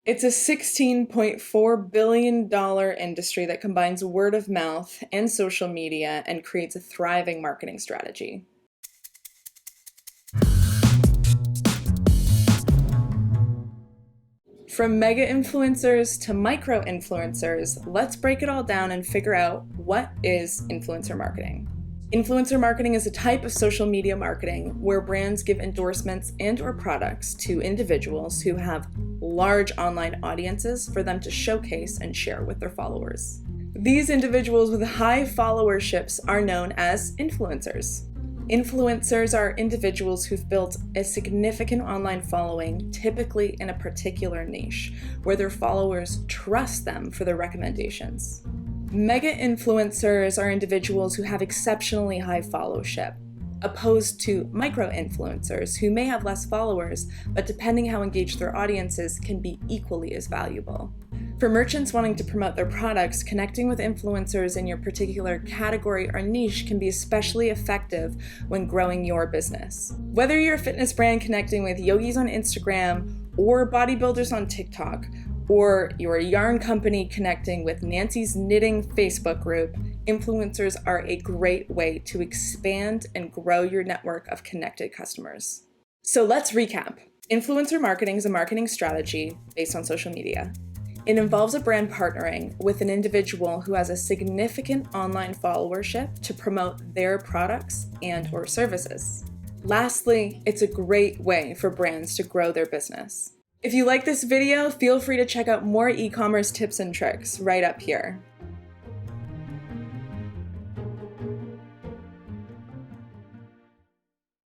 It's a $16.4 billion industry that combines word of mouth and social media and creates a thriving marketing strategy. From mega influencers to micro influencers, let's break it all down and figure out what is influencer marketing. Influencer marketing is a type of social media marketing where brands give endorsements and/or products to individuals who have large online audiences for them to showcase and share with their followers. These individuals with high followerships are known as influencers. Influencers are individuals who've built a significant online following, typically in a particular niche, where their followers trust them for their recommendations. Mega influencers are individuals who have exceptionally high followership, opposed to micro influencers who may have less followers, but depending how engaged their audience is, can be equally as valuable. For merchants wanting to promote their products, connecting with influencers in your particular category or niche can be especially effective when growing your business. Whether you're a fitness brand connecting with yogis on Instagram or bodybuilders on TikTok, or you're a yarn company connecting with Nancy's Knitting Facebook group, influencers are a great way to expand and grow your network of connected customers. So let's recap. Influencer marketing is a marketing strategy based on social media. It involves a brand partnering with an individual who has a significant online followership to promote their products and/or services. Lastly, it's a great way for brands to grow their business. If you like this video, feel free to check out more e-commerce tips and tricks right up here.